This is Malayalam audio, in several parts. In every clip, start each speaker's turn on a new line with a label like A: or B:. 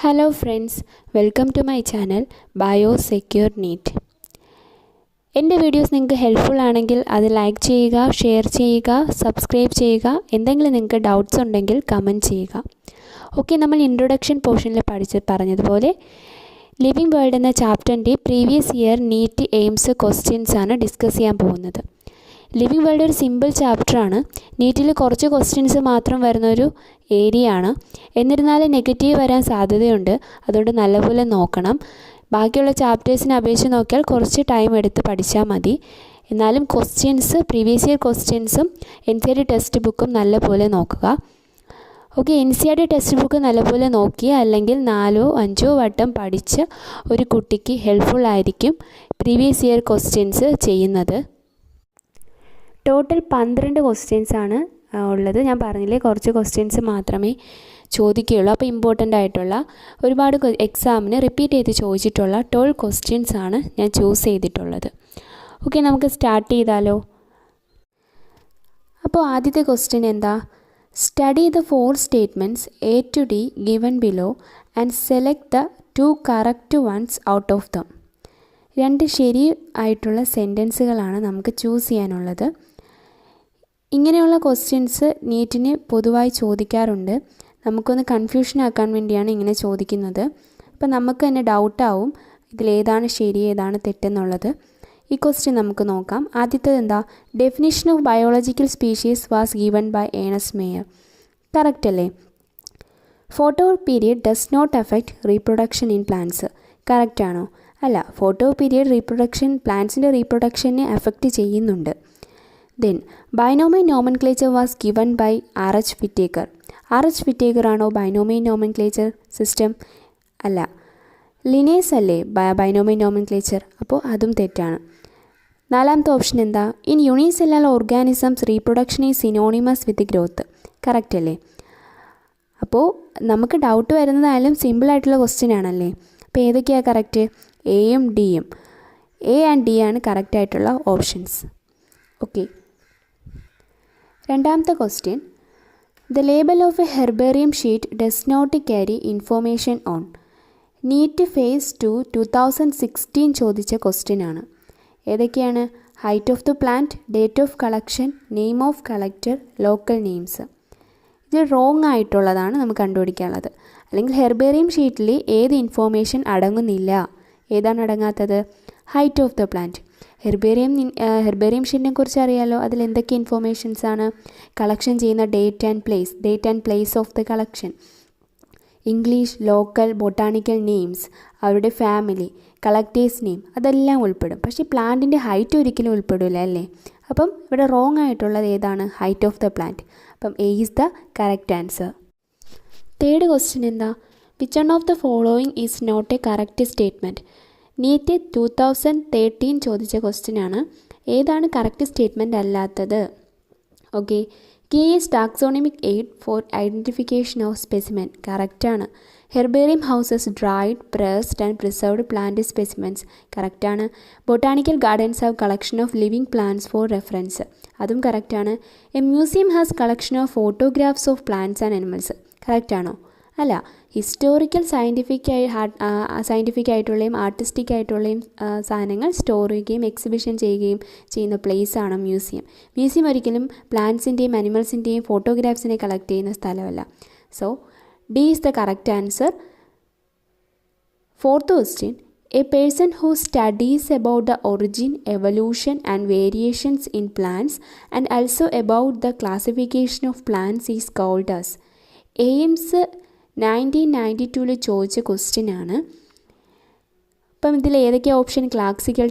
A: Hello friends, welcome to my channel Biosecure NEET. എൻ്റെ വീഡിയോസ് നിങ്ങൾക്ക് ഹെൽപ്ഫുൾ ആണെങ്കിൽ അത് ലൈക്ക് ചെയ്യുക, ഷെയർ ചെയ്യുക, സബ്സ്ക്രൈബ് ചെയ്യുക. എന്തെങ്കിലും നിങ്ങൾക്ക് ഡൗട്ട്സ് ഉണ്ടെങ്കിൽ കമൻറ്റ് ചെയ്യുക. ഓക്കെ, നമ്മൾ ഇൻട്രൊഡക്ഷൻ പോർഷനിൽ പറഞ്ഞതുപോലെ ലിവിങ് വേൾഡ് എന്ന ചാപ്റ്ററിൻ്റെ previous year NEET AIIMS questions ആണ് ഡിസ്കസ് ചെയ്യാൻ പോകുന്നത്. ലിവിങ് വേൾഡ് ഒരു സിമ്പിൾ ചാപ്റ്ററാണ്. നീറ്റിൽ കുറച്ച് ക്വസ്റ്റ്യൻസ് മാത്രം വരുന്നൊരു ഏരിയ ആണ്. എന്നിരുന്നാലും നെഗറ്റീവ് വരാൻ സാധ്യതയുണ്ട്. അതുകൊണ്ട് നല്ലപോലെ നോക്കണം. ബാക്കിയുള്ള ചാപ്റ്റേഴ്സിനെ അപേക്ഷിച്ച് നോക്കിയാൽ കുറച്ച് ടൈം എടുത്ത് പഠിച്ചാൽ മതി. എന്നാലും ക്വസ്റ്റ്യൻസ്, പ്രീവിയസ് ഇയർ ക്വസ്റ്റ്യൻസും NCERT ടെക്സ്റ്റ് ബുക്കും നല്ലപോലെ നോക്കുക. ഓക്കെ, NCERT ടെക്സ്റ്റ് ബുക്ക് നല്ലപോലെ നോക്കി അല്ലെങ്കിൽ 4-5 വട്ടം പഠിച്ച ഒരു കുട്ടിക്ക് ഹെൽപ്ഫുൾ ആയിരിക്കും പ്രീവിയസ് ഇയർ ക്വസ്റ്റ്യൻസ് ചെയ്യുന്നത്. ടോട്ടൽ 12 ക്വസ്റ്റ്യൻസ് ആണ് ഉള്ളത്. ഞാൻ പറഞ്ഞില്ലേ, കുറച്ച് ക്വസ്റ്റ്യൻസ് മാത്രമേ ചോദിക്കുകയുള്ളൂ. അപ്പോൾ ഇമ്പോർട്ടൻ്റ് ആയിട്ടുള്ള ഒരുപാട് എക്സാമിന് റിപ്പീറ്റ് ചെയ്ത് ചോദിച്ചിട്ടുള്ള 12 ക്വസ്റ്റ്യൻസ് ആണ് ഞാൻ ചൂസ് ചെയ്തിട്ടുള്ളത്. ഓക്കെ, നമുക്ക് സ്റ്റാർട്ട് ചെയ്താലോ. അപ്പോൾ ആദ്യത്തെ ക്വസ്റ്റ്യൻ എന്താ? Study the 4 statements A to D given below and select the 2 correct ones out of them. 2 ശരി ആയിട്ടുള്ള സെൻറ്റൻസുകളാണ് നമുക്ക് ചൂസ് ചെയ്യാനുള്ളത്. ഇങ്ങനെയുള്ള ക്വസ്റ്റ്യൻസ് നീറ്റിന് പൊതുവായി ചോദിക്കാറുണ്ട്. നമുക്കൊന്ന് കൺഫ്യൂഷൻ ആക്കാൻ വേണ്ടിയാണ് ഇങ്ങനെ ചോദിക്കുന്നത്. അപ്പോൾ നമുക്ക് തന്നെ ഡൗട്ടാവും ഇതിലേതാണ് ശരി ഏതാണ് തെറ്റെന്നുള്ളത്. ഈ ക്വസ്റ്റ്യൻ നമുക്ക് നോക്കാം. ആദ്യത്തേത് എന്താ? Definition of biological species was given by Ernst Mayr. Correct അല്ലേ? Photo period does not affect reproduction in plants. Correct ആണോ? അല്ല, ഫോട്ടോ പീരിയഡ് റീപ്രൊഡക്ഷൻ, പ്ലാന്റ്സിൻ്റെ റീപ്രൊഡക്ഷനെ അഫക്റ്റ് ചെയ്യുന്നുണ്ട്. Then binomial nomenclature was given by R.H. Whittaker. R.H. Whittaker ആണോ ബൈനോമിയൽ നോമൻക്ലേച്ചർ സിസ്റ്റം? അല്ല, ലിനേസ് അല്ലേ ബൈനോമിയൽ നോമൻക്ലേച്ചർ. അപ്പോൾ അതും തെറ്റാണ്. 4ാമത്തെ ഓപ്ഷൻ എന്താ? In unicellular organisms reproduction is synonymous with growth. Correct അല്ലേ? അപ്പോൾ നമുക്ക് ഡൗട്ട് വരുന്നതായാലും സിമ്പിളായിട്ടുള്ള ക്വസ്റ്റ്യൻ ആണല്ലേ. അപ്പോൾ ഏതൊക്കെയാണ് കറക്റ്റ്? എയും ഡിയും. A and D ആണ് കറക്റ്റായിട്ടുള്ള ഓപ്ഷൻസ്. ഓക്കെ, 2ാമത്തെ question. The label of a herbarium sheet does not carry information on. NEET phase 2 2016 ചോദിച്ച ക്വസ്റ്റ്യൻ ആണ്. ഏതൊക്കെയാണ്? Height of the plant, date of collection, name of collector, local names. ഇത് റോങ് ആയിട്ടുള്ളതാണ് നമുക്ക് കണ്ടുപിടിക്കാനുള്ളത്. അല്ലെങ്കിൽ ഹെർബേറിയം ഷീറ്റിൽ ഏത് ഇൻഫോർമേഷൻ അടങ്ങുന്നില്ല? ഏതാണ് അടങ്ങാത്തത്? Height of the plant. Herbarium ഷീറ്റിനെ കുറിച്ച് അറിയാലോ. അതിൽ എന്തൊക്കെ ഇൻഫോർമേഷൻസ് ആണ്? കളക്ഷൻ ചെയ്യുന്ന date and place of the collection, English, local, botanical names, അവരുടെ ഫാമിലി, കളക്ടേഴ്സ് നെയിം, അതെല്ലാം ഉൾപ്പെടും. പക്ഷേ പ്ലാന്റിൻ്റെ ഹൈറ്റ് ഒരിക്കലും ഉൾപ്പെടില്ല അല്ലേ. അപ്പം ഇവിടെ റോങ് ആയിട്ടുള്ളത് ഏതാണ്? Height of the plant. അപ്പം A is the correct answer. 3rd question എന്താ? Which one of the following is not a correct statement. NEET 2013 ചോദിച്ച ക്വസ്റ്റ്യൻ ആണ്. ഏതാണ് കറക്റ്റ് സ്റ്റേറ്റ്മെൻറ്റ് അല്ലാത്തത്? Okay, key is taxonomic aid for identification of specimen. കറക്റ്റാണ്. Herbarium houses dried, pressed and preserved plant specimens. കറക്റ്റാണ്. Botanical gardens have collection of living plants for reference. അതും കറക്റ്റാണ്. A museum has collection of photographs of plants and animals. കറക്റ്റാണോ? അല്ല, ഹിസ്റ്റോറിക്കൽ സയൻറ്റിഫിക് ആയിട്ടുള്ളയും ആർട്ടിസ്റ്റിക് ആയിട്ടുള്ളയും സാധനങ്ങൾ സ്റ്റോർ ചെയ്യുകയും എക്സിബിഷൻ ചെയ്യുകയും ചെയ്യുന്ന പ്ലേസാണ് മ്യൂസിയം. മ്യൂസിയം ഒരിക്കലും പ്ലാന്റ്സിൻ്റെയും അനിമൽസിൻ്റെയും ഫോട്ടോഗ്രാഫ്സിനെ കളക്ട് ചെയ്യുന്ന സ്ഥലമല്ല. So D is the correct answer. 4th question. A person who studies about the origin, evolution and variations in plants and also about the classification of plants is called as. AIIMS 1992 ചോദിച്ച ക്വസ്റ്റ്യൻ ആണ്. അപ്പം ഇതിൽ ഏതൊക്കെ option? Classical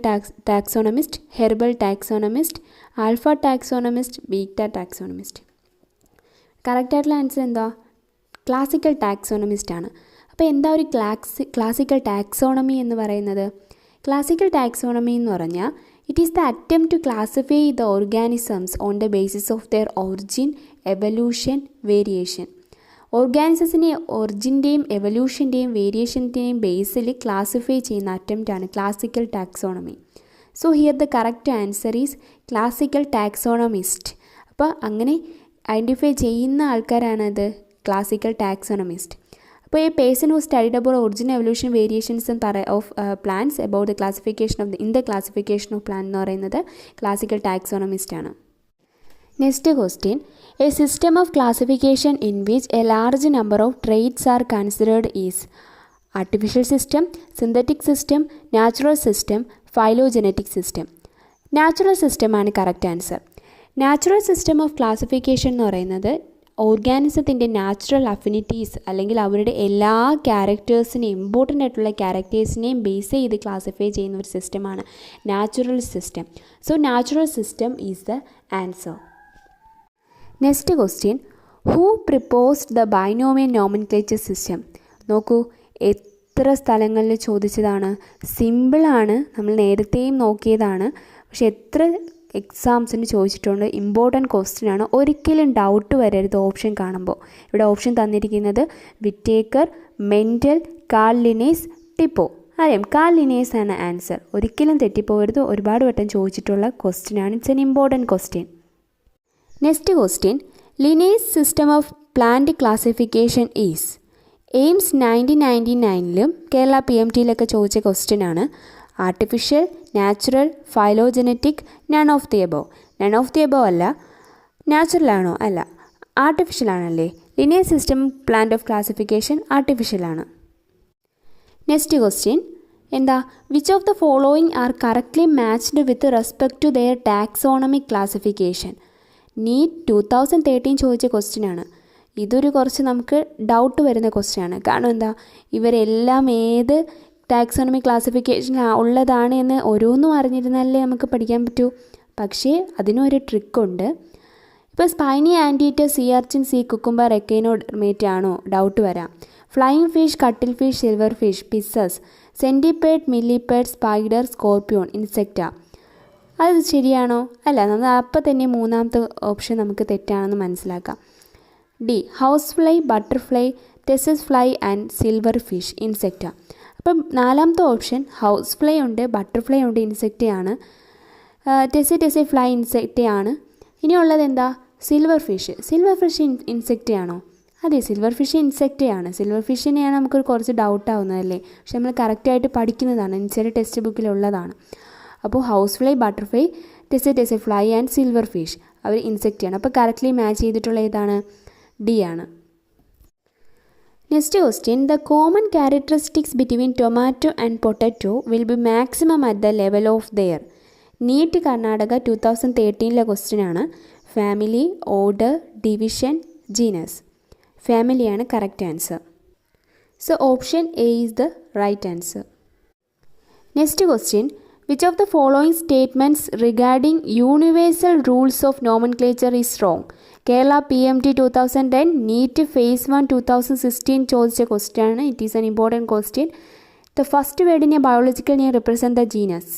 A: taxonomist, herbal taxonomist, alpha taxonomist, beta taxonomist. കറക്റ്റായിട്ടുള്ള ആൻസർ എന്താ? ക്ലാസിക്കൽ ടാക്സോണമിസ്റ്റ് ആണ്. അപ്പോൾ എന്താ ഒരു ക്ലാസിക്കൽ ടാക്സോണമി എന്ന് പറയുന്നത്? ക്ലാസിക്കൽ ടാക്സോണമി എന്ന് പറഞ്ഞാൽ it is the attempt to classify the organisms on the basis of their origin, evolution, variation. ഓർഗാനിസത്തിനെ ഒറിജിൻ്റെയും എവല്യൂഷൻ്റെയും വേരിയേഷൻ്റെയും ബേസിൽ ക്ലാസിഫൈ ചെയ്യുന്ന അറ്റംപ്റ്റാണ് classical taxonomy. So here the correct answer is classical taxonomist. അപ്പോൾ അങ്ങനെ ഐഡൻറ്റിഫൈ ചെയ്യുന്ന ആൾക്കാരാണത് ക്ലാസിക്കൽ ടാക്സോണമിസ്റ്റ്. അപ്പോൾ ഈ person who studied about original evolution variations of plants about the classification of in the classification of plant എന്ന് പറയുന്നത് ക്ലാസിക്കൽ ടാക്സോണമിസ്റ്റ് ആണ്. Next question, a system of classification in which a large number of traits are considered is artificial system, synthetic system, natural system, phylogenetic system. Natural സിസ്റ്റമാണ് correct answer. Natural system of classification എന്ന് പറയുന്നത് ഓർഗാനിസത്തിൻ്റെ നാച്ചുറൽ അഫിനിറ്റീസ് അല്ലെങ്കിൽ അവരുടെ എല്ലാ ക്യാരക്ടേഴ്സിനെയും ഇമ്പോർട്ടൻ്റ് ആയിട്ടുള്ള ക്യാരക്ടേഴ്സിനെയും ബേസ് ചെയ്ത് ക്ലാസിഫൈ ചെയ്യുന്ന ഒരു സിസ്റ്റമാണ് natural system. So natural system is the answer. Next question, who proposed the binomial nomenclature system? നോക്കൂ, എത്ര സ്ഥലങ്ങളിൽ ചോദിച്ചതാണ്. സിമ്പിളാണ്, നമ്മൾ നേരത്തെയും നോക്കിയതാണ്, പക്ഷെ എത്ര എക്സാംസിന് ചോദിച്ചിട്ടുണ്ട്. ഇമ്പോർട്ടൻറ്റ് ക്വസ്റ്റ്യൻ ആണ്, ഒരിക്കലും ഡൗട്ട് വരരുത് ഓപ്ഷൻ കാണുമ്പോൾ. ഇവിടെ ഓപ്ഷൻ തന്നിരിക്കുന്നത് വിറ്റേക്കർ, മെൻഡൽ, കാൾ ലിനേസ്, ടിപ്പോ. അറിയാം, കാൾ ലിനേസ് ആണ് ആൻസർ. ഒരിക്കലും തെറ്റിപ്പോകരുത്, ഒരുപാട് വട്ടം ചോദിച്ചിട്ടുള്ള ക്വസ്റ്റ്യൻ ആണ്. It's an important question. Next question, Linnaeus system of plant classification is. AIIMS 1999 Kerala PMTയിലൊക്കെ ചോദിച്ച ക്വസ്റ്റ്യൻ ആണ്. Artificial, natural, phylogenetic, none of the above. None of the above അല്ല. നാച്ചുറൽ ആണോ? അല്ല, ആർട്ടിഫിഷ്യൽ ആണല്ലേ. Linear system plant of classification artificial ആണ്. നെക്സ്റ്റ് ക്വസ്റ്റ്യൻ എന്താ? Which of the following are correctly matched with respect to their taxonomic classification? NEET 2013 ചോദിച്ച ക്വസ്റ്റ്യൻ ആണ്. ഇതൊരു കുറച്ച് നമുക്ക് ഡൗട്ട് വരുന്ന ക്വസ്റ്റ്യൻ ആണ്. കാരണം എന്താ, ഇവരെല്ലാം ഏത് ടാക്സോണമിക് ക്ലാസിഫിക്കേഷൻ ഉള്ളതാണ് എന്ന് ഓരോന്നും അറിഞ്ഞിരുന്നാലേ നമുക്ക് പഠിക്കാൻ പറ്റൂ. പക്ഷേ അതിനൊരു ട്രിക്കുണ്ട്. ഇപ്പോൾ spiny anteater, sea urchin, sea cucumber, echinodermate ആണോ? ഡൗട്ട് വരാം. Flying fish, cuttle fish, silver fish, pisces, centipede, millipede, spider, scorpion, insecta. അത് ശരിയാണോ? അല്ല, നമ്മൾ അപ്പം തന്നെ മൂന്നാമത്തെ ഓപ്ഷൻ നമുക്ക് തെറ്റാണെന്ന് മനസ്സിലാക്കാം. D, house fly, butterfly, tsetse fly and silver fish, insecta. അപ്പം നാലാമത്തെ ഓപ്ഷൻ ഹൗസ് ഫ്ലൈ ഉണ്ട്, ബട്ടർഫ്ലൈ ഉണ്ട്, ഇൻസെക്റ്റയാണ്. ടെസെ ഫ്ലൈ ഇൻസെക്റ്റയാണ്. ഇനിയുള്ളത് എന്താ? Silver fish. സിൽവർ ഫിഷ് ഇൻസെക്റ്റയാണോ? അതെ, സിൽവർ ഫിഷ് ഇൻസെക്റ്റയാണ്. സിൽവർ ഫിഷിനെയാണ് നമുക്ക് കുറച്ച് ഡൗട്ടാവുന്നതല്ലേ, പക്ഷെ നമ്മൾ കറക്റ്റായിട്ട് പഠിക്കുന്നതാണ്, ചില ടെക്സ്റ്റ് ബുക്കിലുള്ളതാണ്. അപ്പോൾ house fly, butterfly, tsetse fly and silver fish അവർ ഇൻസെക്റ്റയാണ്. അപ്പോൾ കറക്റ്റ്ലി മാച്ച് ചെയ്തിട്ടുള്ള ഏതാണ്? ഡി ആണ്. Next question, the common characteristics between tomato and potato will be maximum at the level of their. NEET Karnataka 2013 question ആണ്. Family, order, division, genus. ഫാമിലിയാണ് correct answer. So option A is the right answer. Next question, which of the following statements regarding universal rules of nomenclature is wrong? Kerala PMT 2010, NEET Phase 1 2016 ചോദിച്ച ക്വസ്റ്റ്യൻ ആണ്. It is an important question. The first word in a biological name represent the genus.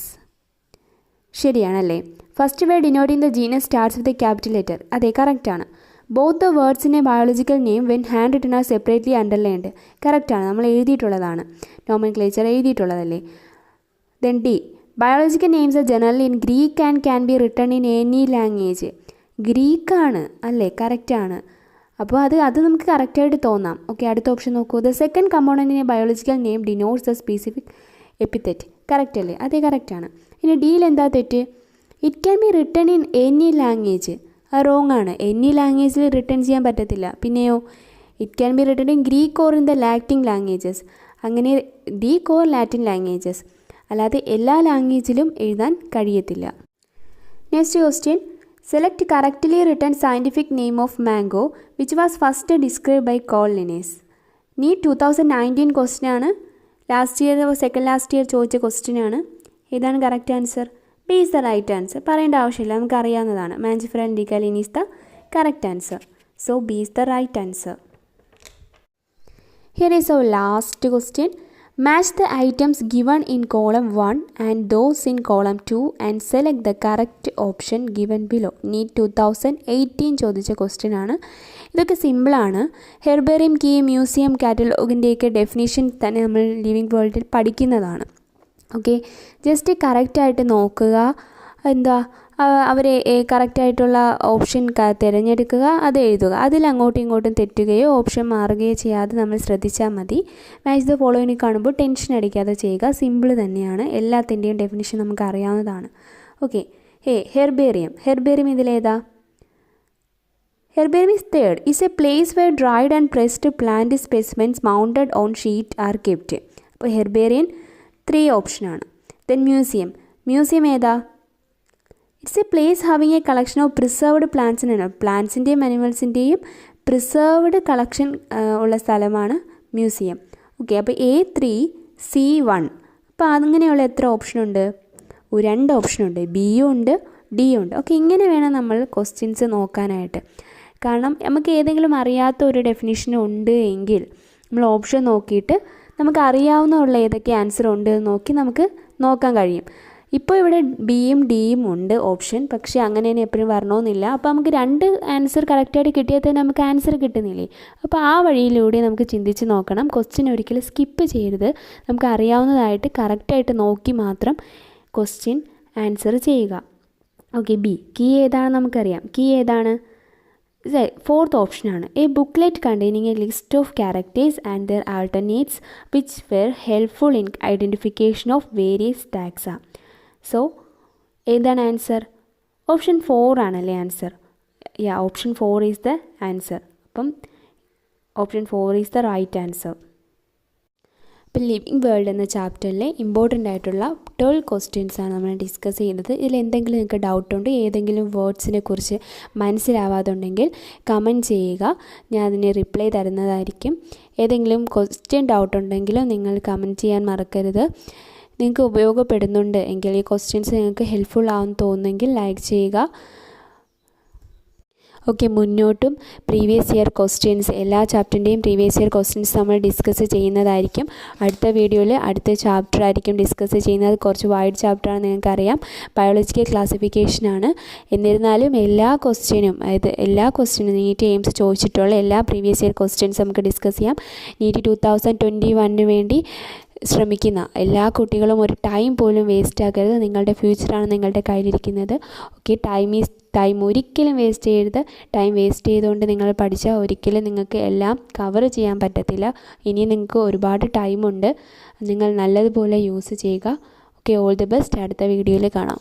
A: ശരിയാണല്ലേ. First word denoting the genus starts with a capital letter. അതെ, കറക്റ്റാണ്. Both the words in a biological name when hand written are separately underlined. കറക്റ്റാണ്, നമ്മൾ എഴുതിയിട്ടുള്ളതാണ്, നോമെൻക്ലേച്ചർ എഴുതിയിട്ടുള്ളതല്ലേ. Then D, biological names are generally in Greek and can be written in any language. ഗ്രീക്കാണ് അല്ലേ, കറക്റ്റാണ്. അപ്പോൾ അത് നമുക്ക് കറക്റ്റായിട്ട് തോന്നാം. ഓക്കെ, അടുത്ത ഓപ്ഷൻ നോക്കൂ. The second component in a biological name denotes the specific epithet. Correct അല്ലേ? അതെ, കറക്റ്റാണ്. ഇനി ഡിയിൽ എന്താ തെറ്റ്? It can be written in any language. അത് റോങ് ആണ്. എനി ലാംഗ്വേജിൽ റിട്ടൺ ചെയ്യാൻ പറ്റത്തില്ല. പിന്നെയോ it can be written in Greek or in the Latin languages. അങ്ങനെ ഗ്രീക്ക് ഓർ ലാറ്റിൻ ലാംഗ്വേജസ്, അല്ലാതെ എല്ലാ ലാംഗ്വേജിലും എഴുതാൻ കഴിയത്തില്ല. Next question, select correctly written scientific name of mango which was first describe by Carl Linnaeus. NEET 2019 question ആണ്. സെക്കൻഡ് ലാസ്റ്റ് ഇയർ ചോദിച്ച ക്വസ്റ്റ്യൻ ആണ്. ഏതാണ് correct answer? B is the right answer. പറയേണ്ട ആവശ്യമില്ല, നമുക്ക് അറിയാവുന്നതാണ്. Mangifera indica Linn is the correct answer. So B is the right answer. Here is our last question. Match the items given in column 1 and those in column 2 and select the correct option given below. NEET 2018 ചോദിച്ച ക്വസ്റ്റ്യൻ ആണ്. ഇതൊക്കെ സിമ്പിളാണ്. ഹെർബേറിയം, കീ, മ്യൂസിയം, കാറ്റലോഗിൻ്റെയൊക്കെ ഡെഫിനേഷൻ തന്നെ നമ്മൾ ലിവിങ് വേൾഡിൽ പഠിക്കുന്നതാണ്. ഓക്കെ, ജസ്റ്റ് കറക്റ്റായിട്ട് നോക്കുക. എന്താ അവർ കറക്റ്റായിട്ടുള്ള ഓപ്ഷൻ തിരഞ്ഞെടുക്കുക, അത് എഴുതുക. അതിൽ അങ്ങോട്ടും ഇങ്ങോട്ടും തെറ്റുകയോ ഓപ്ഷൻ മാറുകയോ ചെയ്യാതെ നമ്മൾ ശ്രദ്ധിച്ചാൽ മതി. മാച്ച് ദ ഫോളോയിങ് കാണുമ്പോൾ ടെൻഷൻ അടിക്കാതെ ചെയ്യുക. സിമ്പിൾ തന്നെയാണ്, എല്ലാത്തിൻ്റെയും ഡെഫിനിഷൻ നമുക്ക് അറിയാവുന്നതാണ്. ഓക്കെ. ഹെർബേറിയം ഇതിലേതാ? Herbarium is third. Is a place where dried and pressed plant specimens mounted on sheet are kept. അപ്പോൾ ഹെർബേറിയം 3 ഓപ്ഷനാണ്. ദെൻ മ്യൂസിയം ഏതാ? It's a place having a collection of preserved പ്ലാന്റ്സിനാണ്. പ്ലാന്റ്സിൻ്റെയും അനിമൽസിൻ്റെയും പ്രിസർവ്ഡ് കളക്ഷൻ ഉള്ള സ്ഥലമാണ് മ്യൂസിയം. ഓക്കെ. അപ്പോൾ A3C1. അപ്പോൾ അങ്ങനെയുള്ള എത്ര ഓപ്ഷനുണ്ട്? 2 ഓപ്ഷനുണ്ട്. ബിയും ഉണ്ട്, ഡിയും ഉണ്ട്. ഓക്കെ. ഇങ്ങനെ വേണം നമ്മൾ ക്വസ്റ്റ്യൻസ് നോക്കാനായിട്ട്. കാരണം നമുക്ക് ഏതെങ്കിലും അറിയാത്ത ഒരു ഡെഫിനിഷൻ ഉണ്ട് എങ്കിൽ നമ്മൾ ഓപ്ഷൻ നോക്കിയിട്ട് നമുക്ക് അറിയാവുന്ന ഏതൊക്കെ ആൻസർ ഉണ്ട് എന്ന് നോക്കി നമുക്ക് നോക്കാൻ കഴിയും. ഇപ്പോൾ ഇവിടെ ബിയും ഡിയും ഉണ്ട് ഓപ്ഷൻ, പക്ഷേ അങ്ങനെ തന്നെ എപ്പോഴും വരണമെന്നില്ല. അപ്പോൾ നമുക്ക് 2 ആൻസർ കറക്റ്റായിട്ട് കിട്ടിയാൽ തന്നെ നമുക്ക് ആൻസർ കിട്ടുന്നില്ലേ? അപ്പോൾ ആ വഴിയിലൂടെ നമുക്ക് ചിന്തിച്ച് നോക്കണം. ക്വസ്റ്റ്യൻ ഒരിക്കലും സ്കിപ്പ് ചെയ്യരുത്. നമുക്ക് അറിയാവുന്നതായിട്ട് കറക്റ്റായിട്ട് നോക്കി മാത്രം ക്വസ്റ്റ്യൻ ആൻസർ ചെയ്യുക. ഓക്കെ. കീ ഏതാണെന്ന് നമുക്കറിയാം. കീ ഏതാണ്? 4th ഓപ്ഷനാണ്. A booklet containing a list of characters and their alternates which were helpful in identification of various taxa. So ഏതാണ് ആൻസർ? ഓപ്ഷൻ 4 ആണല്ലേ answer. Option 4 is the answer. അപ്പം option 4 is the right answer. ഇപ്പോൾ ലിവിങ് വേൾഡ് എന്ന ചാപ്റ്ററിലെ ഇമ്പോർട്ടൻ്റ് ആയിട്ടുള്ള 12 ക്വസ്റ്റ്യൻസാണ് നമ്മൾ ഡിസ്കസ് ചെയ്യുന്നത്. ഇതിൽ എന്തെങ്കിലും നിങ്ങൾക്ക് ഡൗട്ടുണ്ട്, ഏതെങ്കിലും വേർഡ്സിനെ കുറിച്ച് മനസ്സിലാവാതുണ്ടെങ്കിൽ കമൻറ്റ് ചെയ്യുക, ഞാൻ അതിന് റിപ്ലൈ തരുന്നതായിരിക്കും. ഏതെങ്കിലും ക്വസ്റ്റ്യൻ ഡൗട്ടുണ്ടെങ്കിലും നിങ്ങൾ കമൻറ്റ് ചെയ്യാൻ മറക്കരുത്. നിങ്ങൾക്ക് ഉപയോഗപ്പെടുന്നുണ്ട് എങ്കിൽ, ഈ ക്വസ്റ്റ്യൻസ് നിങ്ങൾക്ക് ഹെൽപ്ഫുൾ ആവുമെന്ന് തോന്നുന്നെങ്കിൽ ലൈക്ക് ചെയ്യുക. ഓക്കെ. മുന്നോട്ടും പ്രീവിയസ് ഇയർ ക്വസ്റ്റ്യൻസ്, എല്ലാ ചാപ്റ്ററിൻ്റെയും പ്രീവിയസ് ഇയർ ക്വസ്റ്റ്യൻസ് നമ്മൾ ഡിസ്കസ് ചെയ്യുന്നതായിരിക്കും. അടുത്ത വീഡിയോയിൽ അടുത്ത ചാപ്റ്റർ ആയിരിക്കും ഡിസ്കസ് ചെയ്യുന്നത്. കുറച്ച് വൈഡ് ചാപ്റ്ററാണ്, നിങ്ങൾക്കറിയാം. ബയോളജിക്കൽ ക്ലാസിഫിക്കേഷനാണ്. എന്നിരുന്നാലും എല്ലാ ക്വസ്റ്റ്യനും നീറ്റ് എയിംസ് ചോദിച്ചിട്ടുള്ള എല്ലാ പ്രീവിയസ് ഇയർ ക്വസ്റ്റ്യൻസ് നമുക്ക് ഡിസ്കസ് ചെയ്യാം. നീറ്റ് 2021 വേണ്ടി ശ്രമിക്കുന്ന എല്ലാ കുട്ടികളും ഒരു ടൈം പോലും വേസ്റ്റ് ആക്കരുത്. നിങ്ങളുടെ ഫ്യൂച്ചറാണ് നിങ്ങളുടെ കയ്യിലിരിക്കുന്നത്. ഓക്കെ. ടൈം ഒരിക്കലും വേസ്റ്റ് ചെയ്യരുത്. ടൈം വേസ്റ്റ് ചെയ്തുകൊണ്ട് നിങ്ങൾ പഠിച്ചാൽ ഒരിക്കലും നിങ്ങൾക്ക് എല്ലാം കവർ ചെയ്യാൻ പറ്റത്തില്ല. ഇനിയും നിങ്ങൾക്ക് ഒരുപാട് ടൈമുണ്ട്. നിങ്ങൾ നല്ലതുപോലെ യൂസ് ചെയ്യുക. ഓക്കെ. All the best. അടുത്ത വീഡിയോയിൽ കാണാം.